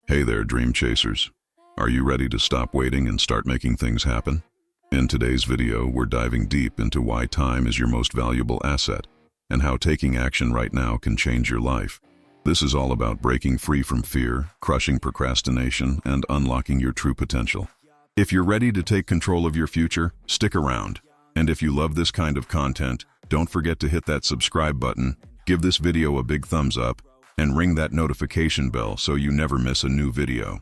Hey there, dream chasers. Are you ready to stop waiting and start making things happen? In today's video, we're diving deep into why time is your most valuable asset and how taking action right now can change your life. This is all about breaking free from fear, crushing procrastination, and unlocking your true potential. If you're ready to take control of your future, stick around. And if you love this kind of content, don't forget to hit that subscribe button, give this video a big thumbs up, and ring that notification bell so you never miss a new video.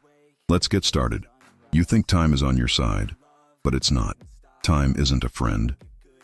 Let's get started. You think time is on your side, but it's not. Time isn't a friend.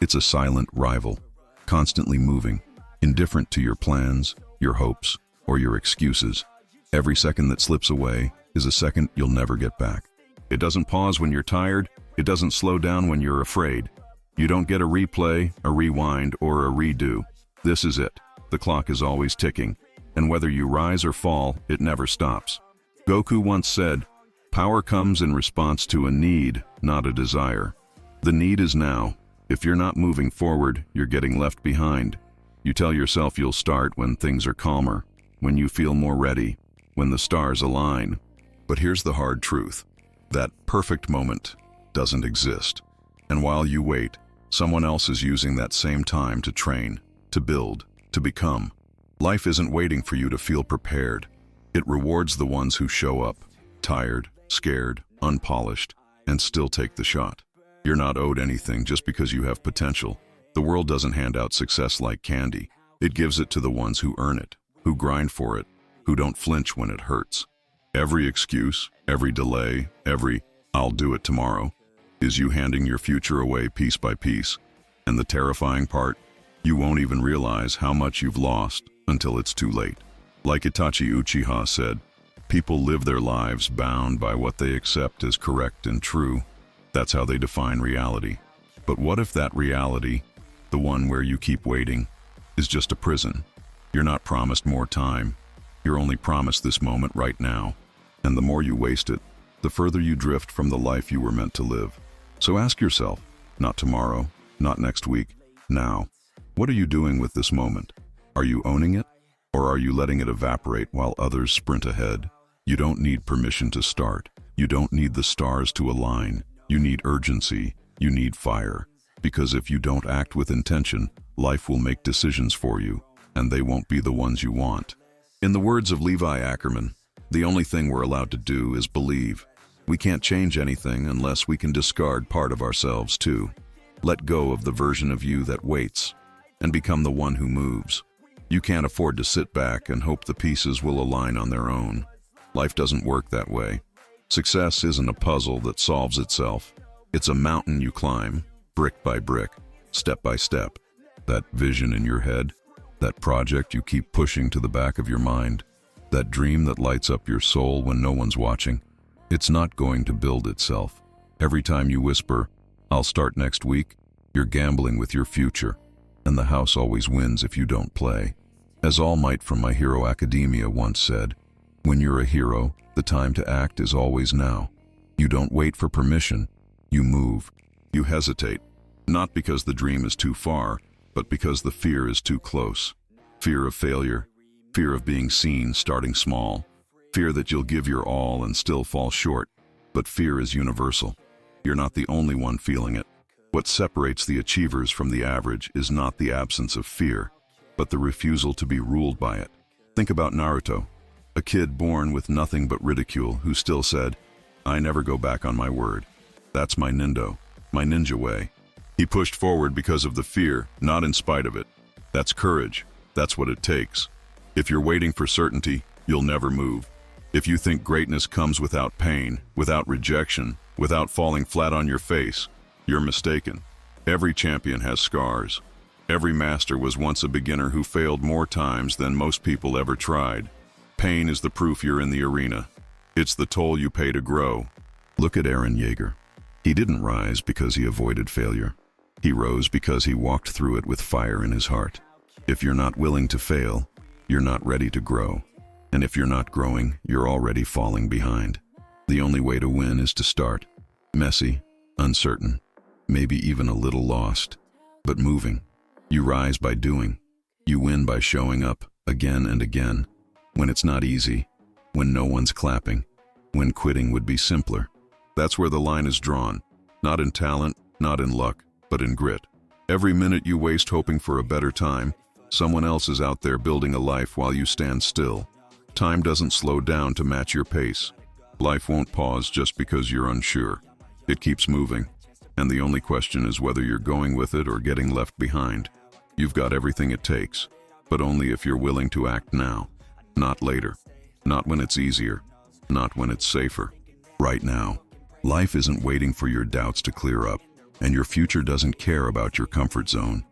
It's a silent rival, constantly moving, indifferent to your plans, your hopes, or your excuses. Every second that slips away is a second you'll never get back. It doesn't pause when you're tired. It doesn't slow down when you're afraid. You don't get a replay, a rewind, or a redo. This is it. The clock is always ticking. And whether you rise or fall, it never stops. Goku once said, "Power comes in response to a need, not a desire." The need is now. If you're not moving forward, you're getting left behind. You tell yourself you'll start when things are calmer, when you feel more ready, when the stars align. But here's the hard truth. That perfect moment doesn't exist. And while you wait, someone else is using that same time to train, to build, to become. Life isn't waiting for you to feel prepared. It rewards the ones who show up, tired, scared, unpolished, and still take the shot. You're not owed anything just because you have potential. The world doesn't hand out success like candy. It gives it to the ones who earn it, who grind for it, who don't flinch when it hurts. Every excuse, every delay, every "I'll do it tomorrow" is you handing your future away piece by piece. And the terrifying part, you won't even realize how much you've lost until it's too late. Like Itachi Uchiha said, people live their lives bound by what they accept as correct and true. That's how they define reality. But what if that reality, the one where you keep waiting, is just a prison? You're not promised more time. You're only promised this moment right now. And the more you waste it, the further you drift from the life you were meant to live. So ask yourself, not tomorrow, not next week, now. What are you doing with this moment? Are you owning it? Or are you letting it evaporate while others sprint ahead? You don't need permission to start. You don't need the stars to align. You need urgency. You need fire. Because if you don't act with intention, life will make decisions for you, and they won't be the ones you want. In the words of Levi Ackerman, the only thing we're allowed to do is believe. We can't change anything unless we can discard part of ourselves too. Let go of the version of you that waits, and become the one who moves. You can't afford to sit back and hope the pieces will align on their own. Life doesn't work that way. Success isn't a puzzle that solves itself. It's a mountain you climb, brick by brick, step by step. That vision in your head, that project you keep pushing to the back of your mind, that dream that lights up your soul when no one's watching, it's not going to build itself. Every time you whisper, "I'll start next week," you're gambling with your future. And the house always wins if you don't play. As All Might from My Hero Academia once said, when you're a hero, the time to act is always now. You don't wait for permission, you move. You hesitate, not because the dream is too far, but because the fear is too close. Fear of failure, fear of being seen starting small, fear that you'll give your all and still fall short. But fear is universal. You're not the only one feeling it. What separates the achievers from the average is not the absence of fear, but the refusal to be ruled by it. Think about Naruto, a kid born with nothing but ridicule who still said, "I never go back on my word. That's my ninja way." He pushed forward because of the fear, not in spite of it. That's courage. That's what it takes. If you're waiting for certainty, you'll never move. If you think greatness comes without pain, without rejection, without falling flat on your face, you're mistaken. Every champion has scars. Every master was once a beginner who failed more times than most people ever tried. Pain is the proof you're in the arena. It's the toll you pay to grow. Look at Aaron Yeager. He didn't rise because he avoided failure. He rose because he walked through it with fire in his heart. If you're not willing to fail, you're not ready to grow. And if you're not growing, you're already falling behind. The only way to win is to start. Messy, uncertain, maybe even a little lost, but moving. You rise by doing. You win by showing up again and again. When it's not easy, when no one's clapping, when quitting would be simpler. That's where the line is drawn. Not in talent, not in luck, but in grit. Every minute you waste hoping for a better time, someone else is out there building a life while you stand still. Time doesn't slow down to match your pace. Life won't pause just because you're unsure. It keeps moving, and the only question is whether you're going with it or getting left behind. You've got everything it takes, but only if you're willing to act now, not later, not when it's easier, not when it's safer. Right now. Life isn't waiting for your doubts to clear up, and your future doesn't care about your comfort zone.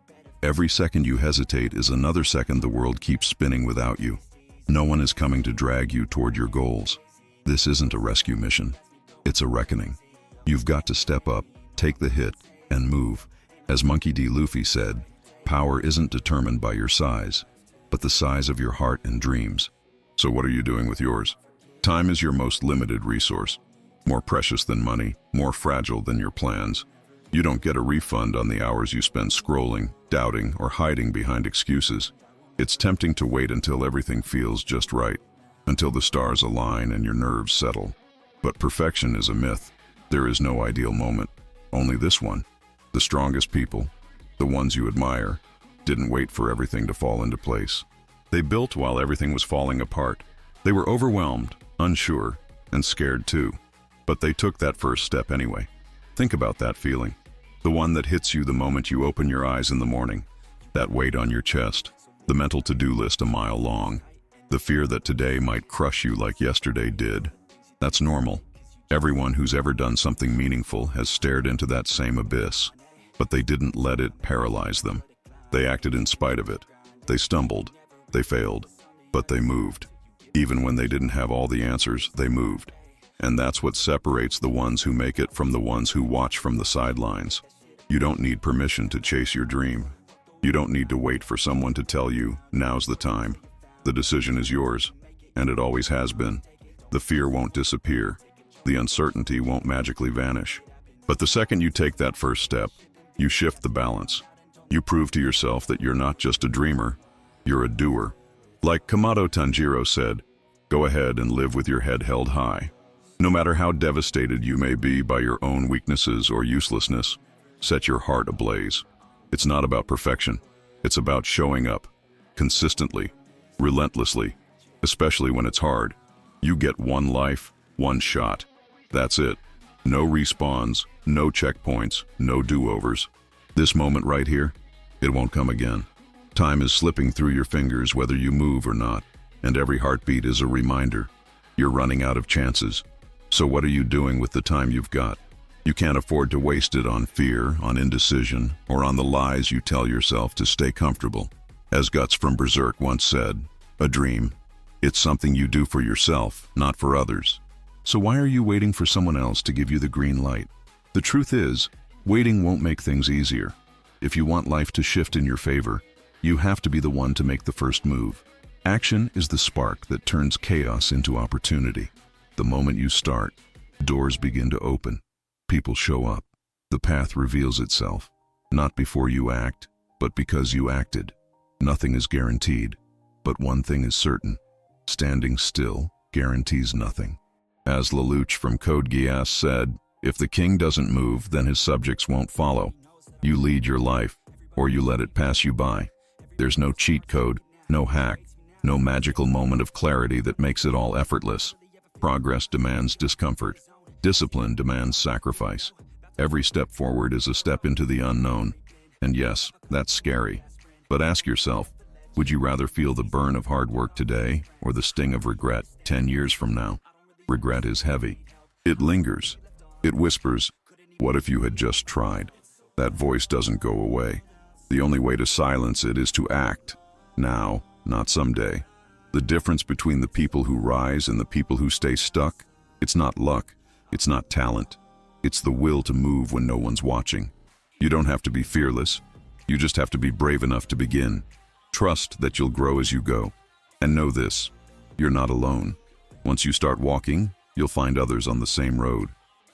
Every second you hesitate is another second the world keeps spinning without you. No one is coming to drag you toward your goals. This isn't a rescue mission. It's a reckoning. You've got to step up, take the hit, and move. As Monkey D. Luffy said, power isn't determined by your size, but the size of your heart and dreams. So what are you doing with yours? Time is your most limited resource. More precious than money, more fragile than your plans. You don't get a refund on the hours you spend scrolling, doubting, or hiding behind excuses. It's tempting to wait until everything feels just right, until the stars align and your nerves settle. But perfection is a myth. There is no ideal moment, only this one. The strongest people, the ones you admire, didn't wait for everything to fall into place. They built while everything was falling apart. They were overwhelmed, unsure, and scared too. But they took that first step anyway. Think about that feeling. The one that hits you the moment you open your eyes in the morning. That weight on your chest. The mental to-do list a mile long. The fear that today might crush you like yesterday did. That's normal. Everyone who's ever done something meaningful has stared into that same abyss. But they didn't let it paralyze them. They acted in spite of it. They stumbled. They failed. But they moved. Even when they didn't have all the answers, they moved. And that's what separates the ones who make it from the ones who watch from the sidelines. You don't need permission to chase your dream. You don't need to wait for someone to tell you, now's the time. The decision is yours, and it always has been. The fear won't disappear. The uncertainty won't magically vanish. But the second you take that first step, you shift the balance. You prove to yourself that you're not just a dreamer, you're a doer. Like Kamado Tanjiro said, go ahead and live with your head held high. No matter how devastated you may be by your own weaknesses or uselessness, set your heart ablaze. It's not about perfection. It's about showing up, consistently, relentlessly, especially when it's hard. You get one life, one shot. That's it. No respawns, no checkpoints, no do-overs. This moment right here, it won't come again. Time is slipping through your fingers whether you move or not, and every heartbeat is a reminder. You're running out of chances. So what are you doing with the time you've got? You can't afford to waste it on fear, on indecision, or on the lies you tell yourself to stay comfortable. As Guts from Berserk once said, a dream, it's something you do for yourself, not for others. So why are you waiting for someone else to give you the green light? The truth is, waiting won't make things easier. If you want life to shift in your favor, you have to be the one to make the first move. Action is the spark that turns chaos into opportunity. The moment you start, doors begin to open. People show up. The path reveals itself. Not before you act, but because you acted. Nothing is guaranteed, but one thing is certain. Standing still guarantees nothing. As Lelouch from Code Geass said, if the king doesn't move, then his subjects won't follow. You lead your life, or you let it pass you by. There's no cheat code, no hack, no magical moment of clarity that makes it all effortless. Progress demands discomfort. Discipline demands sacrifice. Every step forward is a step into the unknown. And yes, that's scary. But ask yourself, would you rather feel the burn of hard work today or the sting of regret 10 years from now? Regret is heavy. It lingers. It whispers, what if you had just tried? That voice doesn't go away. The only way to silence it is to act. Now, not someday. The difference between the people who rise and the people who stay stuck, it's not luck, it's not talent. It's the will to move when no one's watching. You don't have to be fearless. You just have to be brave enough to begin. Trust that you'll grow as you go. And know this, you're not alone. Once you start walking, you'll find others on the same road.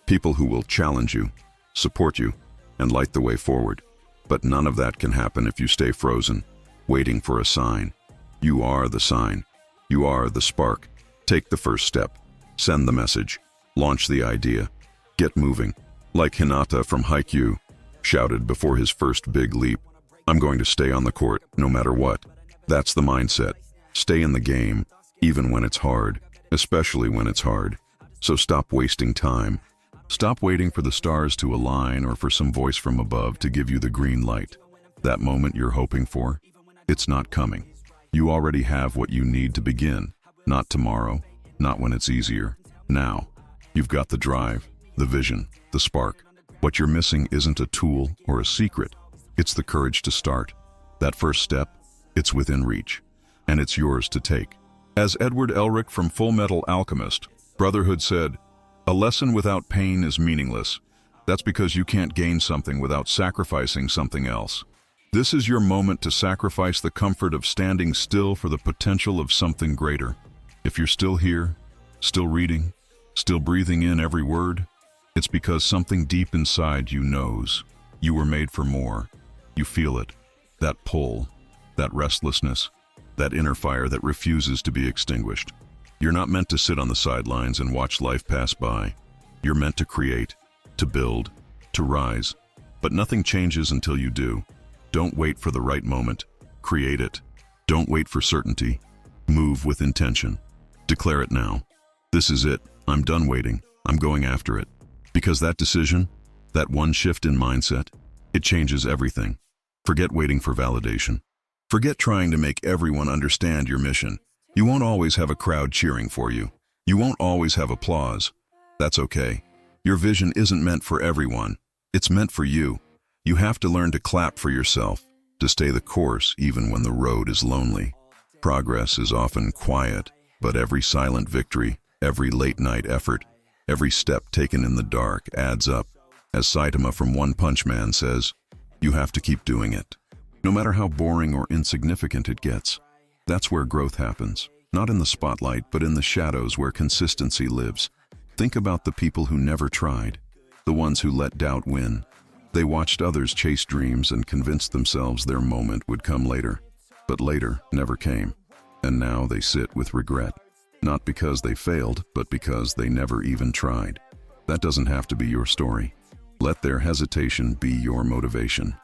People who will challenge you, support you, and light the way forward. But none of that can happen if you stay frozen, waiting for a sign. You are the sign. You are the spark. Take the first step. Send the message. Launch the idea. Get moving. Like Hinata from Haikyuu shouted before his first big leap, "I'm going to stay on the court, no matter what." That's the mindset. Stay in the game, even when it's hard, especially when it's hard. So stop wasting time. Stop waiting for the stars to align or for some voice from above to give you the green light. That moment you're hoping for, it's not coming. You already have what you need to begin. Not tomorrow, not when it's easier. Now. You've got the drive, the vision, the spark. What you're missing isn't a tool or a secret. It's the courage to start. That first step, it's within reach. And it's yours to take. As Edward Elric from Full Metal Alchemist, Brotherhood said, "A lesson without pain is meaningless. That's because you can't gain something without sacrificing something else." This is your moment to sacrifice the comfort of standing still for the potential of something greater. If you're still here, still reading, still breathing in every word, it's because something deep inside you knows you were made for more. You feel it, that pull, that restlessness, that inner fire that refuses to be extinguished. You're not meant to sit on the sidelines and watch life pass by. You're meant to create, to build, to rise. But nothing changes until you do. Don't wait for the right moment. Create it. Don't wait for certainty. Move with intention. Declare it now. This is it. I'm done waiting. I'm going after it. Because that decision, that one shift in mindset, it changes everything. Forget waiting for validation. Forget trying to make everyone understand your mission. You won't always have a crowd cheering for you. You won't always have applause. That's okay. Your vision isn't meant for everyone. It's meant for you. You have to learn to clap for yourself, to stay the course even when the road is lonely. Progress is often quiet, but every silent victory, every late-night effort, every step taken in the dark adds up. As Saitama from One Punch Man says, you have to keep doing it. No matter how boring or insignificant it gets. That's where growth happens. Not in the spotlight, but in the shadows where consistency lives. Think about the people who never tried, the ones who let doubt win. They watched others chase dreams and convinced themselves their moment would come later. But later never came. And now they sit with regret. Not because they failed, but because they never even tried. That doesn't have to be your story. Let their hesitation be your motivation.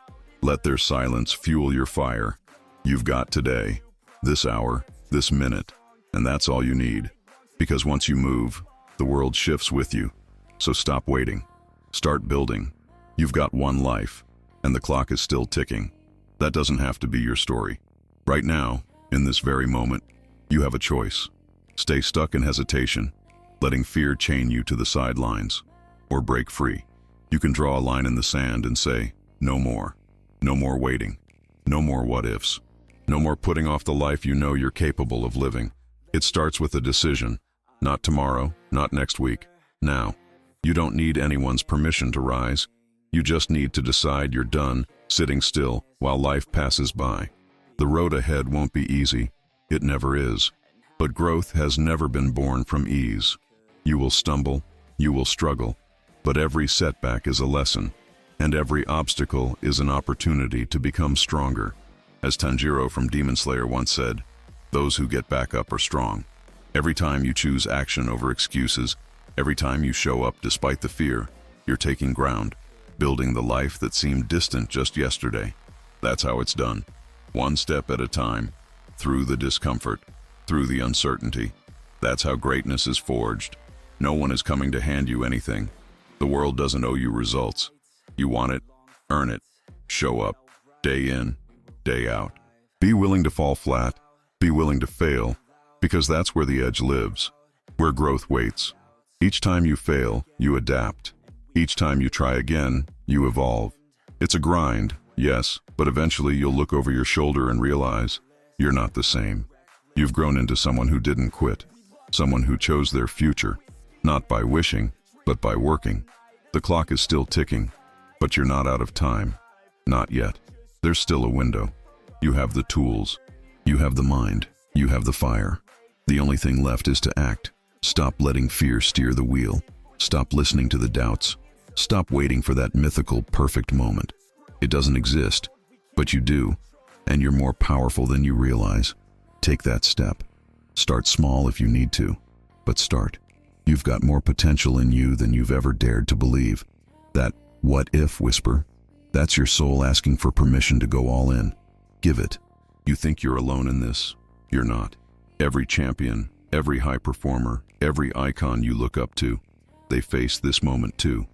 Let their silence fuel your fire. You've got today, this hour, this minute, and that's all you need. Because once you move, the world shifts with you. So stop waiting. Start building. You've got one life, and the clock is still ticking. That doesn't have to be your story. Right now, in this very moment, you have a choice. Stay stuck in hesitation, letting fear chain you to the sidelines, or break free. You can draw a line in the sand and say, no more. No more waiting. No more what-ifs. No more putting off the life you know you're capable of living. It starts with a decision. Not tomorrow, not next week. Now. You don't need anyone's permission to rise. You just need to decide you're done sitting still while life passes by. The road ahead won't be easy. It never is. But growth has never been born from ease. You will stumble. You will struggle. But every setback is a lesson. And every obstacle is an opportunity to become stronger. As Tanjiro from Demon Slayer once said, those who get back up are strong. Every time you choose action over excuses, every time you show up despite the fear, you're taking ground, building the life that seemed distant just yesterday. That's how it's done. One step at a time, through the discomfort, through the uncertainty. That's how greatness is forged. No one is coming to hand you anything. The world doesn't owe you results. You want it, earn it, show up, day in, day out. Be willing to fall flat, be willing to fail, because that's where the edge lives, where growth waits. Each time you fail, you adapt. Each time you try again, you evolve. It's a grind, yes, but eventually you'll look over your shoulder and realize you're not the same. You've grown into someone who didn't quit, someone who chose their future, not by wishing, but by working. The clock is still ticking, but you're not out of time. Not yet. There's still a window. You have the tools. You have the mind. You have the fire. The only thing left is to act. Stop letting fear steer the wheel. Stop listening to the doubts. Stop waiting for that mythical, perfect moment. It doesn't exist, but you do, and you're more powerful than you realize. Take that step. Start small if you need to, but start. You've got more potential in you than you've ever dared to believe. That "what if" whisper, that's your soul asking for permission to go all in. Give it. You think you're alone in this? You're not. Every champion, every high performer, every icon you look up to, they face this moment too.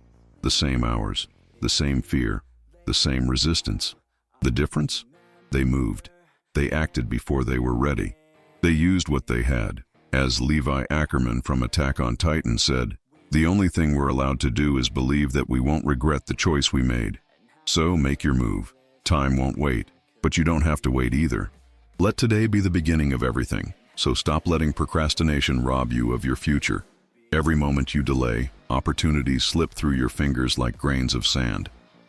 The same hours, the same fear, the same resistance. The difference? They moved. They acted before they were ready. They used what they had. As Levi Ackerman from Attack on Titan said, "The only thing we're allowed to do is believe that we won't regret the choice we made." So make your move. Time won't wait, but you don't have to wait either. Let today be the beginning of everything, so stop letting procrastination rob you of your future. Every moment you delay, opportunities slip through your fingers like grains of sand.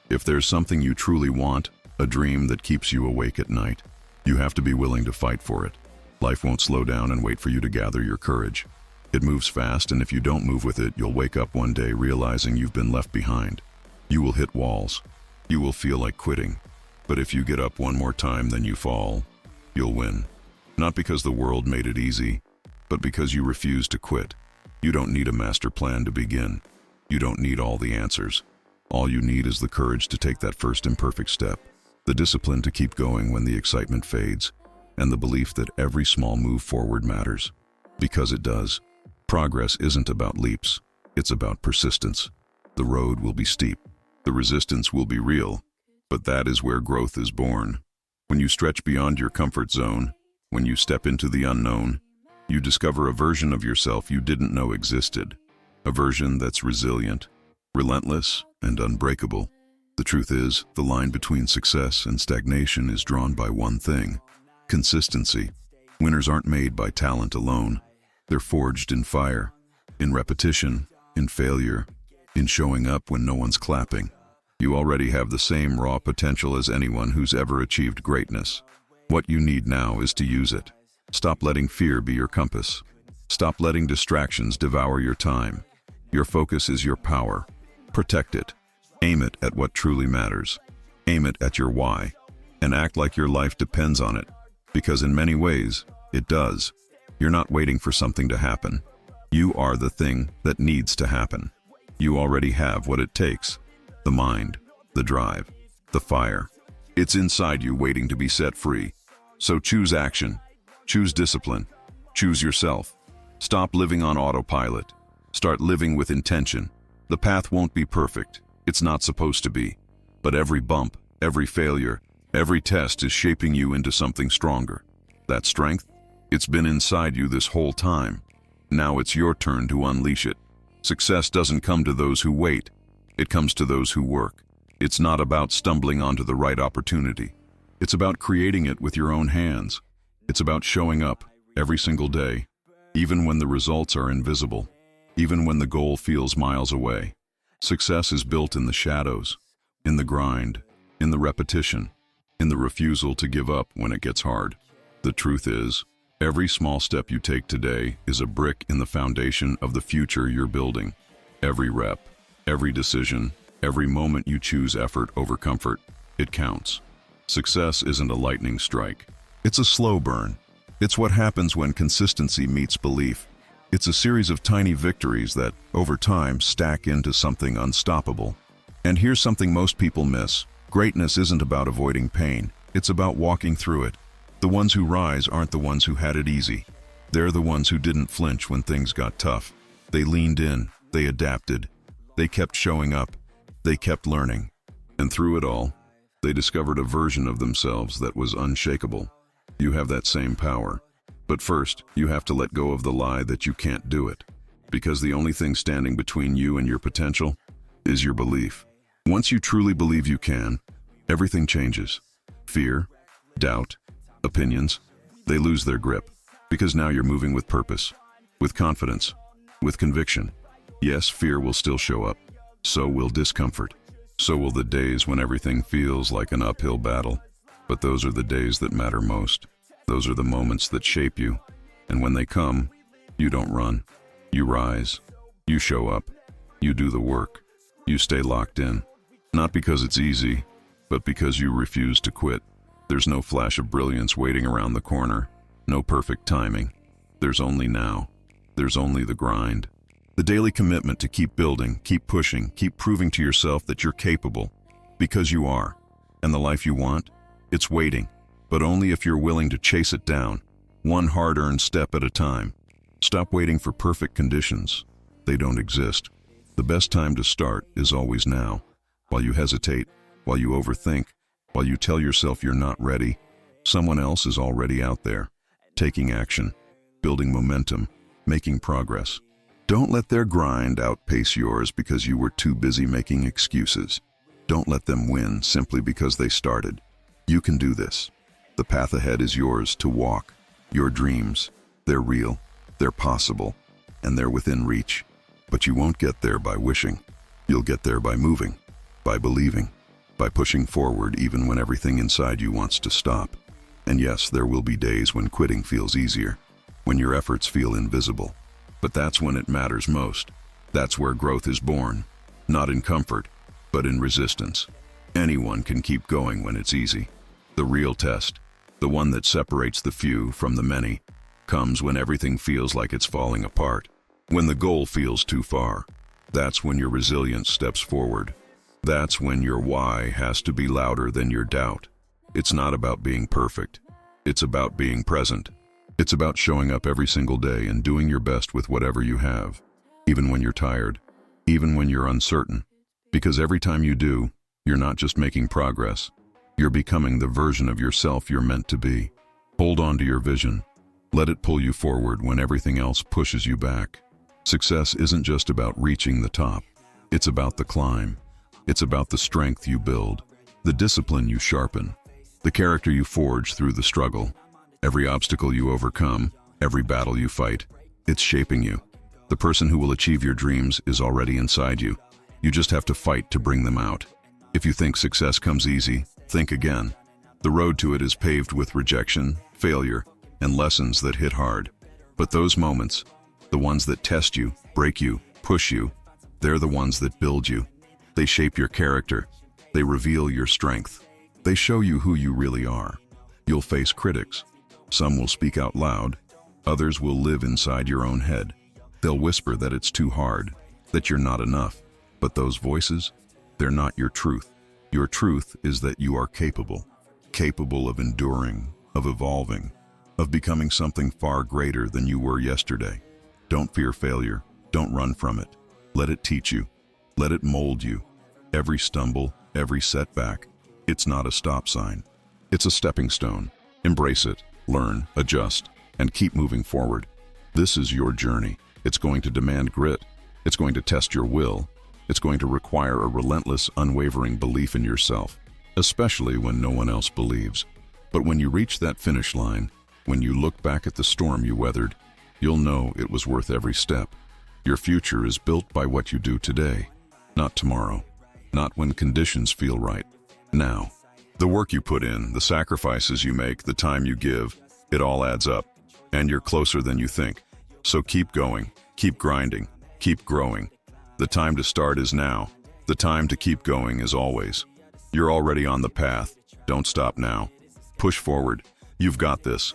If there's something you truly want, a dream that keeps you awake at night, you have to be willing to fight for it. Life won't slow down and wait for you to gather your courage. It moves fast, and if you don't move with it, you'll wake up one day realizing you've been left behind. You will hit walls. You will feel like quitting. But if you get up one more time, then you fall. You'll win. Not because the world made it easy, but because you refuse to quit. You don't need a master plan to begin. You don't need all the answers. All you need is the courage to take that first imperfect step, the discipline to keep going when the excitement fades, and the belief that every small move forward matters. Because it does. Progress isn't about leaps. It's about persistence. The road will be steep. The resistance will be real. But that is where growth is born. When you stretch beyond your comfort zone, when you step into the unknown, you discover a version of yourself you didn't know existed. A version that's resilient, relentless, and unbreakable. The truth is, the line between success and stagnation is drawn by one thing: consistency. Winners aren't made by talent alone. They're forged in fire, in repetition, in failure, in showing up when no one's clapping. You already have the same raw potential as anyone who's ever achieved greatness. What you need now is to use it. Stop letting fear be your compass. Stop letting distractions devour your time. Your focus is your power. Protect it. Aim it at what truly matters. Aim it at your why. And act like your life depends on it. Because in many ways, it does. You're not waiting for something to happen. You are the thing that needs to happen. You already have what it takes. The mind, the drive, the fire. It's inside you waiting to be set free. So choose action. Choose discipline. Choose yourself. Stop living on autopilot. Start living with intention. The path won't be perfect. It's not supposed to be. But every bump, every failure, every test is shaping you into something stronger. That strength? It's been inside you this whole time. Now it's your turn to unleash it. Success doesn't come to those who wait. It comes to those who work. It's not about stumbling onto the right opportunity. It's about creating it with your own hands. It's about showing up every single day, even when the results are invisible, even when the goal feels miles away. Success is built in the shadows, in the grind, in the repetition, in the refusal to give up when it gets hard. The truth is, every small step you take today is a brick in the foundation of the future you're building. Every rep, every decision, every moment you choose effort over comfort, it counts. Success isn't a lightning strike. It's a slow burn. It's what happens when consistency meets belief. It's a series of tiny victories that, over time, stack into something unstoppable. And here's something most people miss. Greatness isn't about avoiding pain. It's about walking through it. The ones who rise aren't the ones who had it easy. They're the ones who didn't flinch when things got tough. They leaned in. They adapted. They kept showing up. They kept learning. And through it all, they discovered a version of themselves that was unshakable. You have that same power. But first, you have to let go of the lie that you can't do it. Because the only thing standing between you and your potential is your belief. Once you truly believe you can, everything changes. Fear, doubt, opinions, they lose their grip. Because now you're moving with purpose, with confidence, with conviction. Yes, fear will still show up. So will discomfort. So will the days when everything feels like an uphill battle. But those are the days that matter most. Those are the moments that shape you. And when they come, you don't run. You rise. You show up. You do the work. You stay locked in. Not because it's easy, but because you refuse to quit. There's no flash of brilliance waiting around the corner. No perfect timing. There's only now. There's only the grind. The daily commitment to keep building, keep pushing, keep proving to yourself that you're capable. Because you are. And the life you want? It's waiting. But only if you're willing to chase it down, one hard-earned step at a time. Stop waiting for perfect conditions. They don't exist. The best time to start is always now. While you hesitate, while you overthink, while you tell yourself you're not ready, someone else is already out there, taking action, building momentum, making progress. Don't let their grind outpace yours because you were too busy making excuses. Don't let them win simply because they started. You can do this. The path ahead is yours to walk. Your dreams, they're real, they're possible, and they're within reach. But you won't get there by wishing. You'll get there by moving, by believing, by pushing forward even when everything inside you wants to stop. And yes, there will be days when quitting feels easier, when your efforts feel invisible. But that's when it matters most. That's where growth is born, not in comfort, but in resistance. Anyone can keep going when it's easy. The real test, the one that separates the few from the many, comes when everything feels like it's falling apart. When the goal feels too far, that's when your resilience steps forward. That's when your why has to be louder than your doubt. It's not about being perfect. It's about being present. It's about showing up every single day and doing your best with whatever you have, even when you're tired, even when you're uncertain. Because every time you do, you're not just making progress. You're becoming the version of yourself you're meant to be. Hold on to your vision. Let it pull you forward when everything else pushes you back. Success isn't just about reaching the top. It's about the climb. It's about the strength you build, the discipline you sharpen, the character you forge through the struggle. Every obstacle you overcome, every battle you fight, it's shaping you. The person who will achieve your dreams is already inside you. You just have to fight to bring them out. If you think success comes easy, think again. The road to it is paved with rejection, failure, and lessons that hit hard. But those moments, the ones that test you, break you, push you, they're the ones that build you. They shape your character. They reveal your strength. They show you who you really are. You'll face critics. Some will speak out loud. Others will live inside your own head. They'll whisper that it's too hard, that you're not enough. But those voices, they're not your truth. Your truth is that you are capable of enduring, of evolving, of becoming something far greater than you were yesterday. Don't fear failure. Don't run from it. Let it teach you. Let it mold you. Every stumble, every setback, it's not a stop sign. It's a stepping stone. Embrace it, learn, adjust, and keep moving forward. This is your journey. It's going to demand grit. It's going to test your will. It's going to require a relentless, unwavering belief in yourself, especially when no one else believes. But when you reach that finish line, when you look back at the storm you weathered, you'll know it was worth every step. Your future is built by what you do today, not tomorrow, not when conditions feel right. Now, the work you put in, the sacrifices you make, the time you give, it all adds up, and you're closer than you think. So keep going, keep grinding, keep growing. The time to start is now. The time to keep going is always. You're already on the path. Don't stop now. Push forward. You've got this.